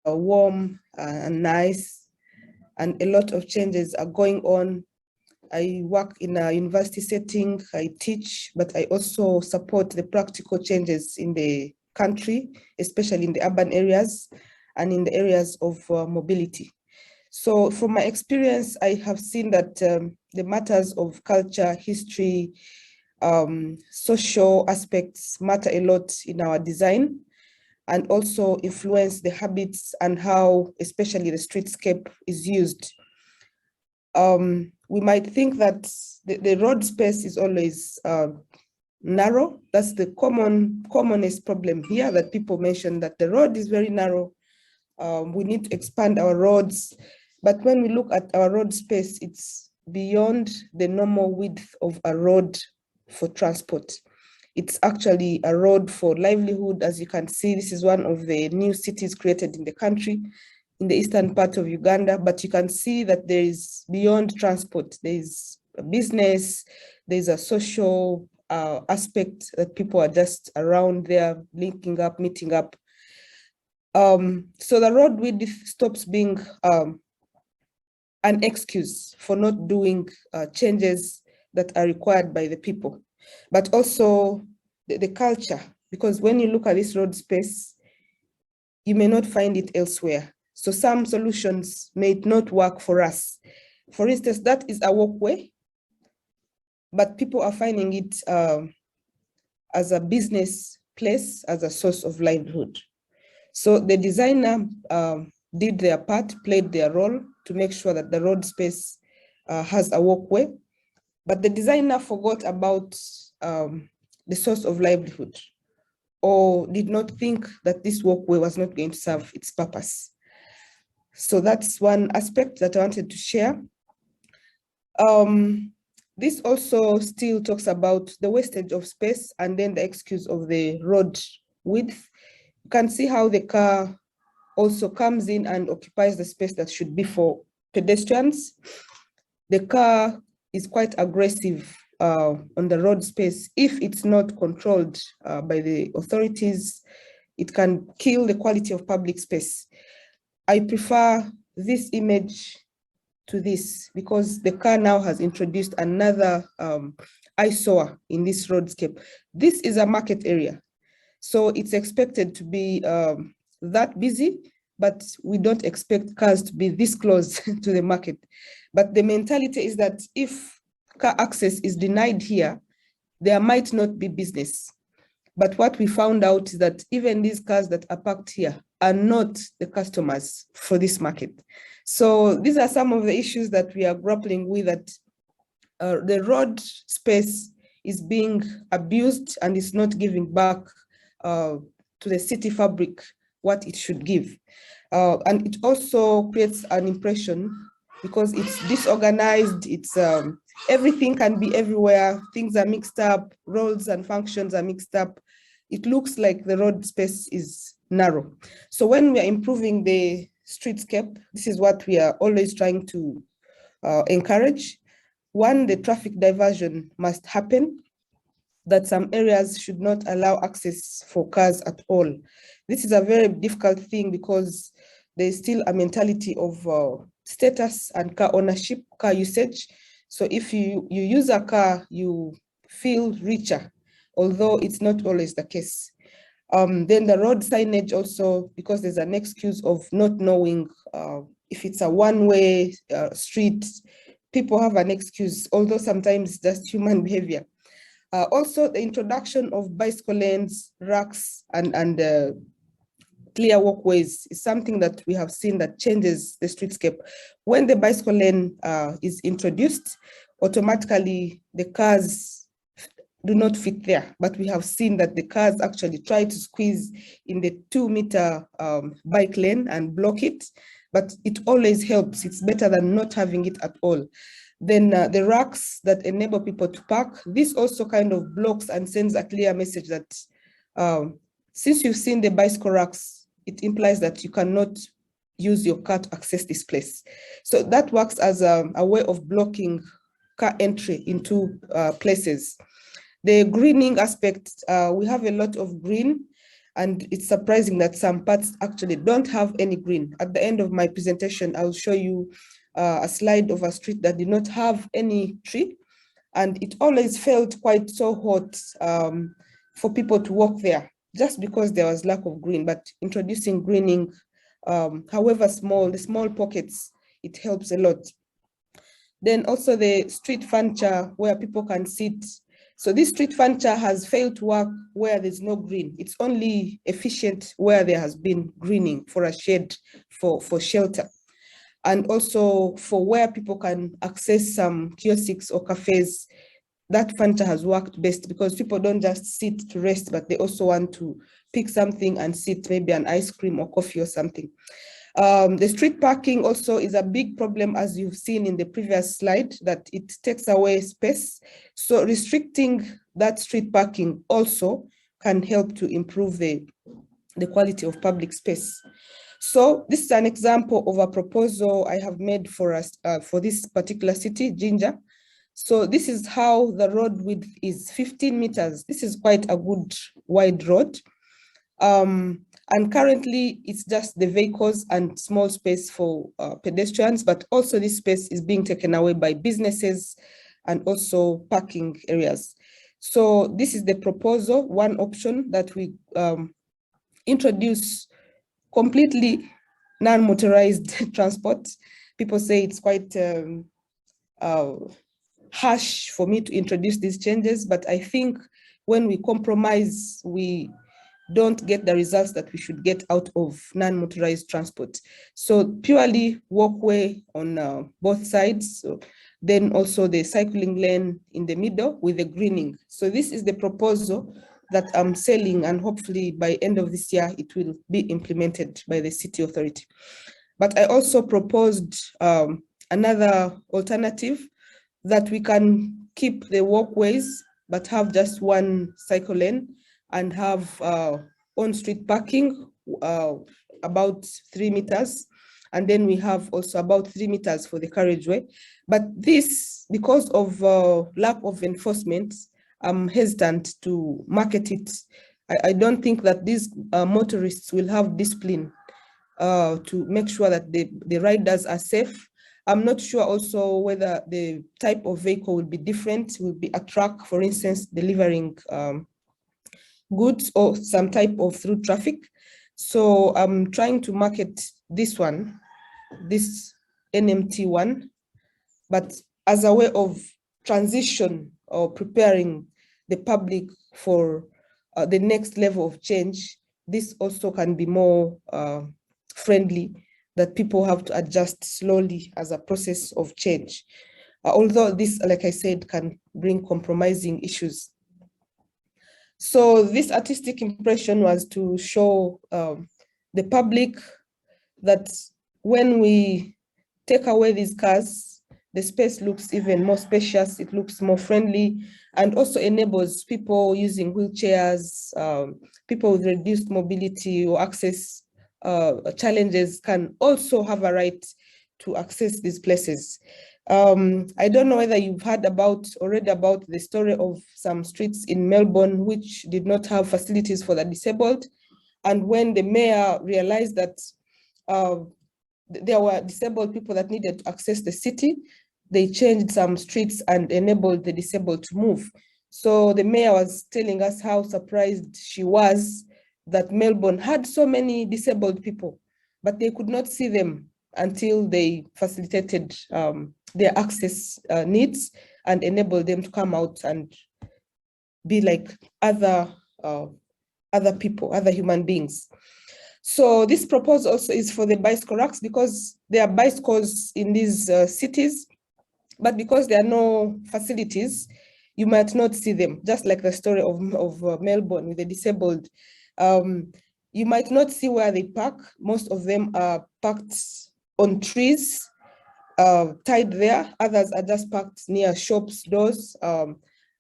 warm and nice, and a lot of changes are going on. I work in a university setting, I teach, but I also support the practical changes in the country, especially in the urban areas and in the areas of mobility. So from my experience, I have seen that the matters of culture, history, social aspects matter a lot in our design, and also influence the habits and how, especially the streetscape, is used. We might think that the road space is always narrow. That's the commonest problem here, that people mention that the road is very narrow. We need to expand our roads. But when we look at our road space, it's beyond the normal width of a road for transport. It's actually a road for livelihood. As you can see, this is one of the new cities created in the country, in the eastern part of Uganda, but you can see that there is beyond transport. There is a business, there's a social aspect that people are just around there, linking up, meeting up. So the road width stops being an excuse for not doing changes that are required by the people, but also the culture, because when you look at this road space, you may not find it elsewhere. So some solutions may not work for us. For instance, that is a walkway, but people are finding it as a business place, as a source of livelihood. So the designer did their part, played their role to make sure that the road space has a walkway, but the designer forgot about the source of livelihood, or did not think that this walkway was not going to serve its purpose. So that's one aspect that I wanted to share. This also still talks about the wastage of space and then the excuse of the road width. You can see how the car also comes in and occupies the space that should be for pedestrians. The car is quite aggressive on the road space. If it's not controlled by the authorities, it can kill the quality of public space. I prefer this image to this because the car now has introduced another eyesore in this roadscape. This is a market area, so it's expected to be that busy, but we don't expect cars to be this close to the market. But the mentality is that if car access is denied here, there might not be business. But what we found out is that even these cars that are parked here are not the customers for this market. So these are some of the issues that we are grappling with, that the road space is being abused and is not giving back to the city fabric what it should give. And it also creates an impression, because it's disorganized, it's everything can be everywhere, things are mixed up, roles and functions are mixed up. It looks like the road space is narrow. So when we are improving the streetscape, this is what we are always trying to encourage. One, the traffic diversion must happen, that some areas should not allow access for cars at all. This is a very difficult thing because there's still a mentality of status and car ownership, car usage. So if you use a car, you feel richer, although it's not always the case. Then the road signage also, because there's an excuse of not knowing if it's a one-way street, people have an excuse, although sometimes it's just human behavior. Also, the introduction of bicycle lanes, racks, and clear walkways is something that we have seen that changes the streetscape. When the bicycle lane is introduced, automatically the cars do not fit there, but we have seen that the cars actually try to squeeze in the 2-meter bike lane and block it, but it always helps. It's better than not having it at all. Then the racks that enable people to park, this also kind of blocks and sends a clear message that since you've seen the bicycle racks, it implies that you cannot use your car to access this place. So that works as a way of blocking car entry into places. The greening aspect, we have a lot of green. And it's surprising that some parts actually don't have any green. At the end of my presentation, I'll show you a slide of a street that did not have any tree. And it always felt quite so hot for people to walk there, just because there was lack of green. But introducing greening, however small, the small pockets, it helps a lot. Then also the street furniture where people can sit. So this street furniture has failed to work where there's no green. It's only efficient where there has been greening for a shade, for shelter. And also for where people can access some kiosks or cafes, that furniture has worked best, because people don't just sit to rest, but they also want to pick something and sit, maybe an ice cream or coffee or something. The street parking also is a big problem, as you've seen in the previous slide, that it takes away space. So restricting that street parking also can help to improve the quality of public space. So this is an example of a proposal I have made for us for this particular city, Jinja. So this is how the road width is 15 meters. This is quite a good wide road. And currently it's just the vehicles and small space for pedestrians, but also this space is being taken away by businesses and also parking areas. So this is the proposal, one option that we introduce completely non-motorized transport. People say it's quite harsh for me to introduce these changes, but I think when we compromise, we don't get the results that we should get out of non-motorized transport. So purely walkway on both sides, so then also the cycling lane in the middle with the greening. So this is the proposal that I'm selling, and hopefully by end of this year, it will be implemented by the city authority. But I also proposed another alternative, that we can keep the walkways, but have just one cycle lane and have on-street parking about 3 meters. And then we have also about 3 meters for the carriageway. But this, because of lack of enforcement, I'm hesitant to market it. I don't think that these motorists will have discipline to make sure that the riders are safe. I'm not sure also whether the type of vehicle will be different, will be a truck, for instance, delivering goods, or some type of through traffic. So I'm trying to market this one, this NMT one, but as a way of transition or preparing the public for the next level of change. This also can be more friendly, that people have to adjust slowly as a process of change. Although this, like I said, can bring compromising issues. So this artistic impression was to show the public that when we take away these cars, the space looks even more spacious, it looks more friendly, and also enables people using wheelchairs, people with reduced mobility or access challenges can also have a right to access these places. I don't know whether you've heard already about the story of some streets in Melbourne which did not have facilities for the disabled. And when the mayor realized that there were disabled people that needed to access the city, they changed some streets and enabled the disabled to move. So the mayor was telling us how surprised she was that Melbourne had so many disabled people, but they could not see them until they facilitated their access needs and enabled them to come out and be like other people, other human beings. So this proposal also is for the bicycle racks, because there are bicycles in these cities, but because there are no facilities, you might not see them, just like the story of Melbourne with the disabled. You might not see where they park. Most of them are parked on trees, tied there. Others are just parked near shops, doors.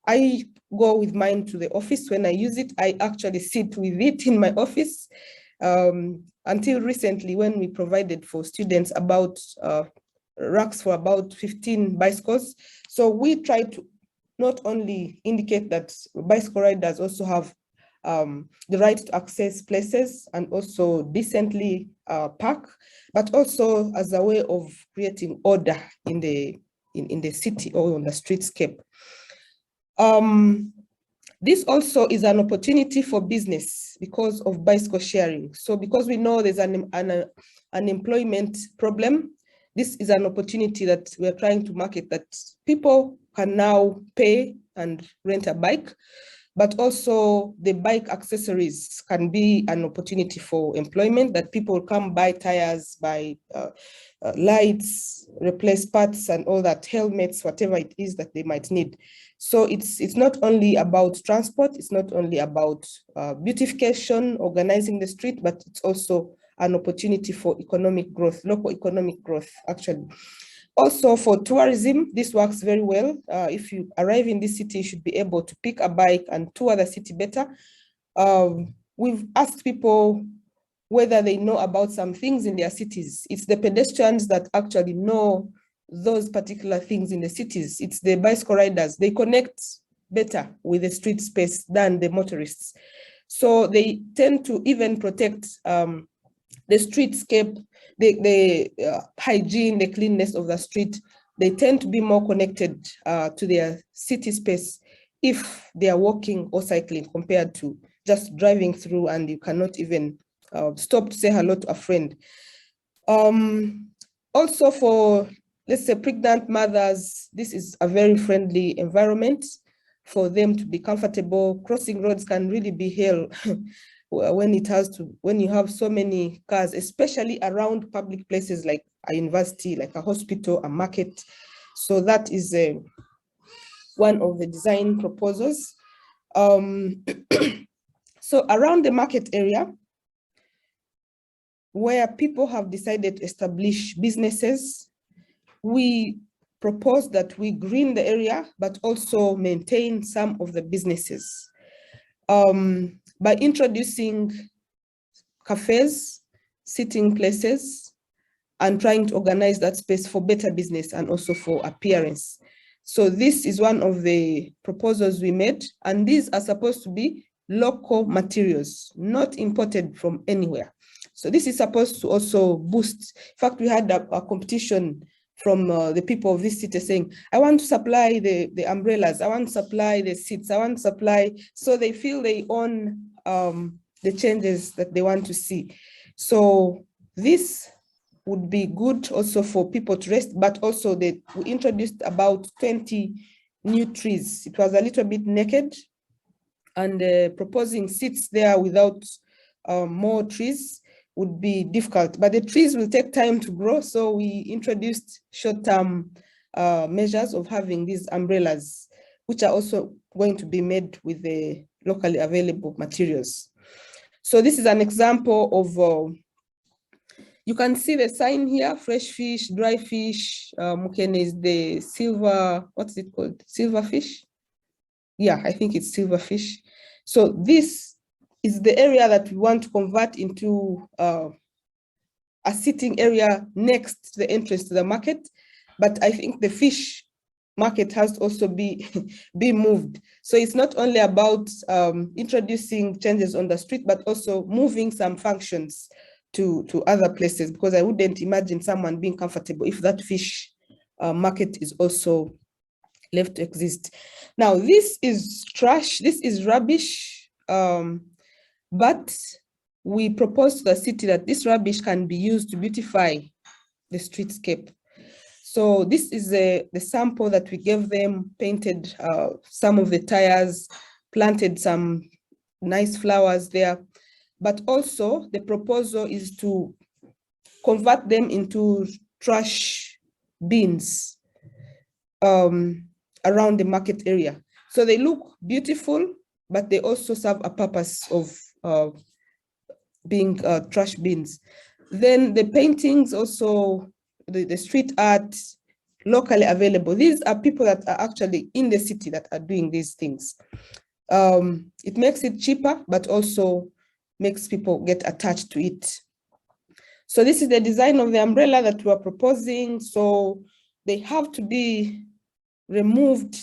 I go with mine to the office. When I use it, I actually sit with it in my office. Until recently, when we provided for students about racks for about 15 bicycles. So we try to not only indicate that bicycle riders also have the right to access places and also decently park, but also as a way of creating order in the city or on the streetscape. This also is an opportunity for business because of bicycle sharing. So because we know there's an unemployment problem, this is an opportunity that we're trying to market, that people can now pay and rent a bike, but also the bike accessories can be an opportunity for employment, that people come buy tires, buy lights, replace parts and all that, helmets, whatever it is that they might need. So it's not only about transport, it's not only about beautification, organizing the street, but it's also an opportunity for economic growth, local economic growth, actually. Also for tourism, this works very well. If you arrive in this city, you should be able to pick a bike and tour the city better. We've asked people whether they know about some things in their cities. It's the pedestrians that actually know those particular things in the cities. It's the bicycle riders. They connect better with the street space than the motorists. So they tend to even protect the streetscape, the hygiene, the cleanness of the street. They tend to be more connected to their city space if they are walking or cycling compared to just driving through and you cannot even stop to say hello to a friend. Also for, let's say, pregnant mothers, this is a very friendly environment for them to be comfortable. Crossing roads can really be hell when you have so many cars, especially around public places like a university, like a hospital, a market. So that is one of the design proposals. So around the market area, where people have decided to establish businesses, we propose that we green the area, but also maintain some of the businesses. By introducing cafes, sitting places, and trying to organize that space for better business and also for appearance. So this is one of the proposals we made, and these are supposed to be local materials, not imported from anywhere. So this is supposed to also boost. In fact, we had a competition from the people of this city saying, I want to supply the umbrellas, I want to supply the seats, I want to supply, so they feel they own the changes that they want to see. So this would be good also for people to rest, but also we introduced about 20 new trees. It was a little bit naked, and proposing seats there without more trees would be difficult, but the trees will take time to grow. So we introduced short-term measures of having these umbrellas, which are also going to be made with the locally available materials. So this is an example of, you can see the sign here, fresh fish, dry fish. Mukene is the silver, what's it called? Silverfish? Yeah, I think it's silverfish. So this is the area that we want to convert into a sitting area next to the entrance to the market. But I think the fish market has to also be moved. So it's not only about introducing changes on the street, but also moving some functions to other places, because I wouldn't imagine someone being comfortable if that fish market is also left to exist. Now, this is trash, this is rubbish, but we propose to the city that this rubbish can be used to beautify the streetscape. So this is the sample that we gave them, painted some of the tires, planted some nice flowers there. But also the proposal is to convert them into trash bins around the market area. So they look beautiful, but they also serve a purpose of being trash bins. Then the paintings also, the street art, locally available. These are people that are actually in the city that are doing these things. It makes it cheaper, but also makes people get attached to it. So this is the design of the umbrella that we are proposing. So they have to be removed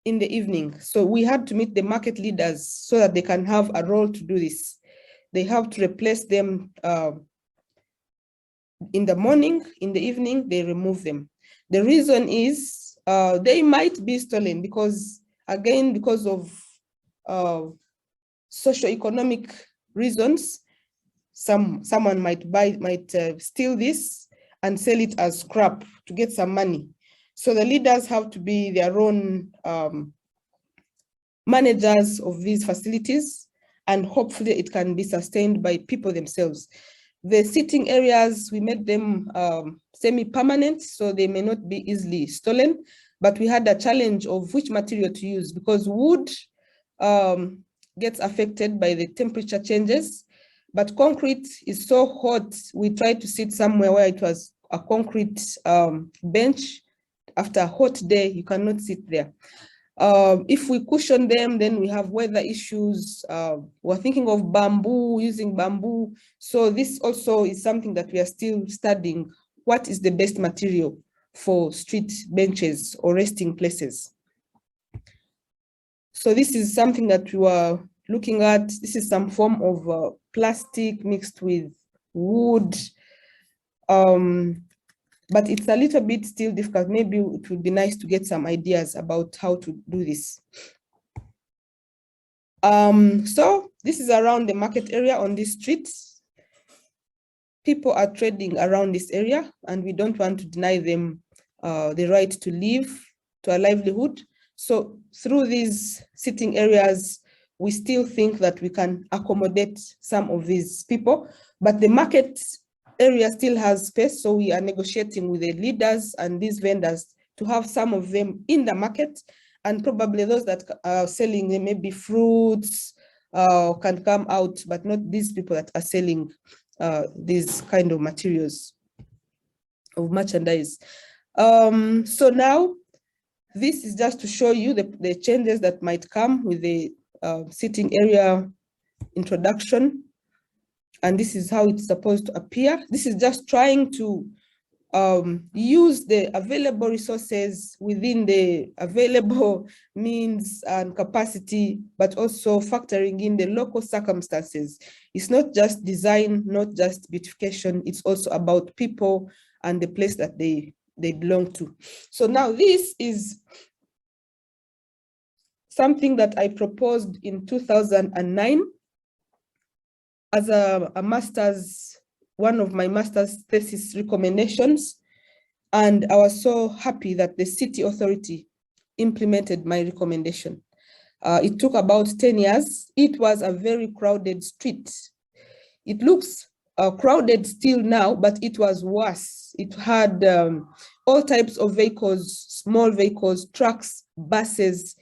in the evening. So we had to meet the market leaders so that they can have a role to do this. They have to replace them in the morning, in the evening, they remove them. The reason is they might be stolen because, again, because of socioeconomic reasons, someone might steal this and sell it as scrap to get some money. So the leaders have to be their own managers of these facilities, and hopefully it can be sustained by people themselves. The sitting areas, we made them semi-permanent, so they may not be easily stolen, but we had a challenge of which material to use because wood gets affected by the temperature changes, but concrete is so hot, we tried to sit somewhere where it was a concrete bench. After a hot day, you cannot sit there. If we cushion them, then we have weather issues. We're thinking of bamboo, using bamboo. So this also is something that we are still studying. What is the best material for street benches or resting places? So this is something that we were looking at. This is some form of plastic mixed with wood. But it's a little bit still difficult. Maybe it would be nice to get some ideas about how to do this. So this is around the market area on this street. People are trading around this area and we don't want to deny them the right to live, to a livelihood. So through these sitting areas, we still think that we can accommodate some of these people, but the market area still has space, so we are negotiating with the leaders and these vendors to have some of them in the market, and probably those that are selling maybe fruits can come out, but not these people that are selling these kind of materials of merchandise. So now this is just to show you the changes that might come with the sitting area introduction. And this is how it's supposed to appear. This is just trying to use the available resources within the available means and capacity, but also factoring in the local circumstances. It's not just design, not just beautification, it's also about people and the place that they belong to. So now this is something that I proposed in 2009. As a master's, one of my master's thesis recommendations, and I was so happy that the city authority implemented my recommendation. It took about 10 years. It was a very crowded street. It looks crowded still now, but it was worse. It had all types of vehicles, small vehicles, trucks, buses,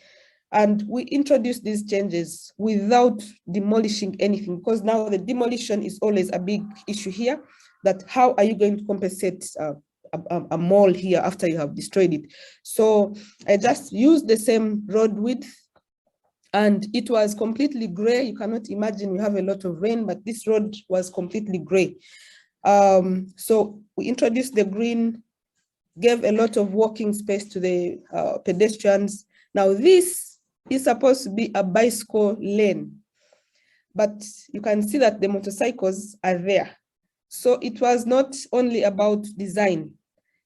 and we introduced these changes without demolishing anything, because now the demolition is always a big issue here, that how are you going to compensate a mall here after you have destroyed it? So I just used the same road width, and it was completely gray. You cannot imagine we have a lot of rain, but this road was completely gray. So we introduced the green, gave a lot of walking space to the pedestrians. Now this is supposed to be a bicycle lane, but you can see that the motorcycles are there. So it was not only about design,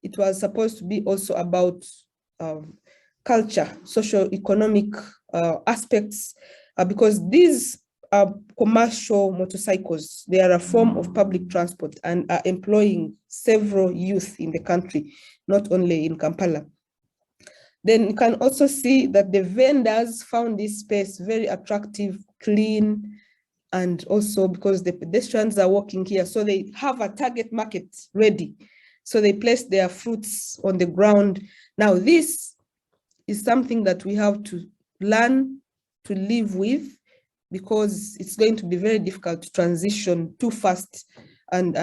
it was supposed to be also about culture, socio-economic aspects, because these are commercial motorcycles. They are a form of public transport and are employing several youth in the country, not only in Kampala. Then you can also see that the vendors found this space very attractive, clean, and also because the pedestrians are walking here, so they have a target market ready. So they place their fruits on the ground. Now this is something that we have to learn to live with, because it's going to be very difficult to transition too fast and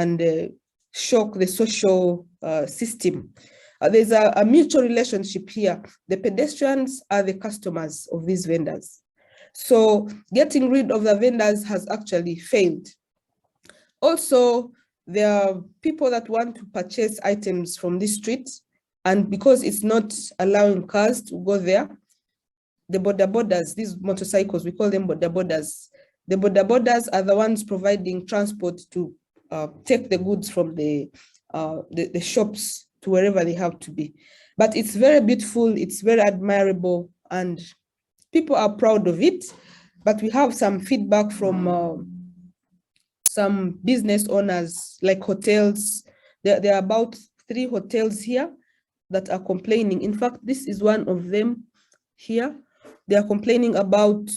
shock the social system. There's a mutual relationship here. The pedestrians are the customers of these vendors. So getting rid of the vendors has actually failed. Also, there are people that want to purchase items from this street, and because it's not allowing cars to go there, the border borders, these motorcycles, we call them border borders. The border borders are the ones providing transport to take the goods from the shops to wherever they have to be. But it's very beautiful, it's very admirable, and people are proud of it. But we have some feedback from some business owners, like hotels. There are about 3 hotels here that are complaining. In fact, this is one of them here. They are complaining about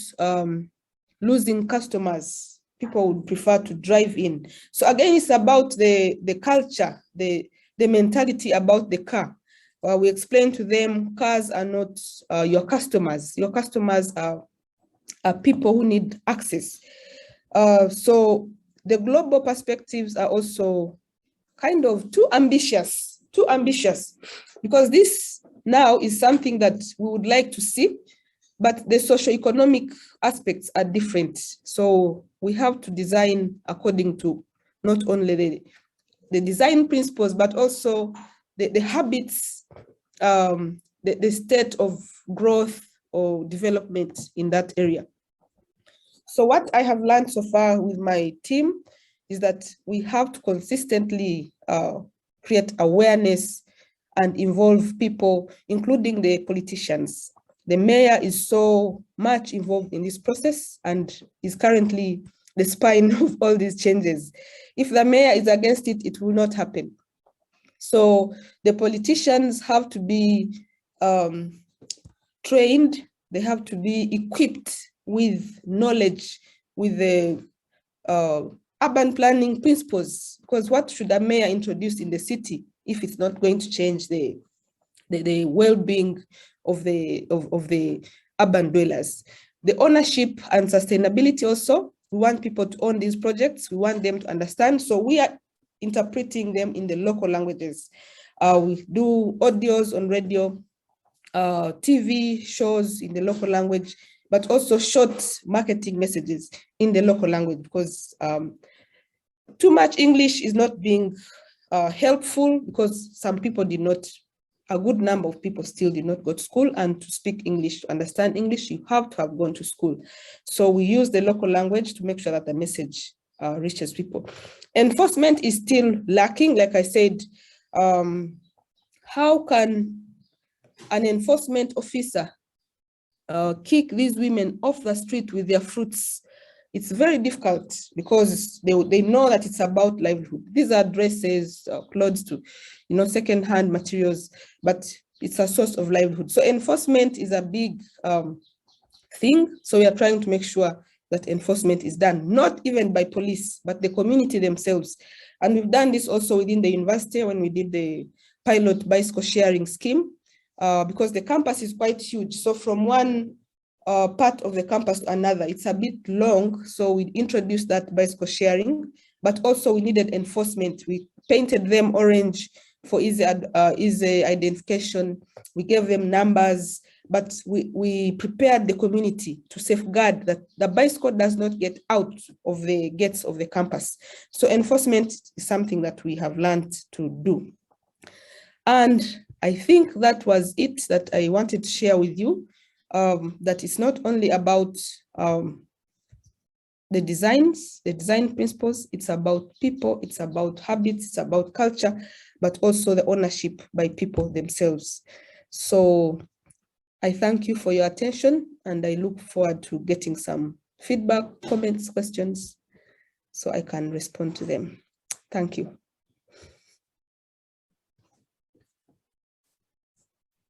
losing customers. People would prefer to drive in. So again, it's about the culture, the mentality about the car. We explain to them, cars are not your customers. Your customers are people who need access. So the global perspectives are also kind of too ambitious, because this now is something that we would like to see, but the socio-economic aspects are different. So we have to design according to not only the design principles, but also the habits, the state of growth or development in that area. So what I have learned so far with my team is that we have to consistently create awareness and involve people, including the politicians. The mayor is so much involved in this process and is currently the spine of all these changes. If the mayor is against it, it will not happen. So the politicians have to be trained, they have to be equipped with knowledge, with the urban planning principles, because what should a mayor introduce in the city if it's not going to change the well-being of the urban dwellers? The ownership and sustainability also, we want people to own these projects, we want them to understand, so we are interpreting them in the local languages. We do audios on radio, TV shows in the local language, but also short marketing messages in the local language, because too much English is not being helpful, because some people did not, a good number of people still did not go to school, and to speak English, to understand English, you have to have gone to school. So we use the local language to make sure that the message reaches people. Enforcement is still lacking, like I said. How can an enforcement officer kick these women off the street with their fruits? It's very difficult, because they know that it's about livelihood. These are dresses, clothes to, second-hand materials, but it's a source of livelihood. So enforcement is a big thing. So we are trying to make sure that enforcement is done, not even by police, but the community themselves. And we've done this also within the university when we did the pilot bicycle sharing scheme, because the campus is quite huge. So from one part of the campus to another, it's a bit long. So we introduced that bicycle sharing, but also we needed enforcement. We painted them orange for easy identification. We gave them numbers, but we prepared the community to safeguard that the bicycle does not get out of the gates of the campus. So enforcement is something that we have learned to do. And I think that was it that I wanted to share with you, that it's not only about the design principles, it's about people, it's about habits, it's about culture, but also the ownership by people themselves. So I thank you for your attention, and I look forward to getting some feedback, comments, questions, so I can respond to them. Thank you.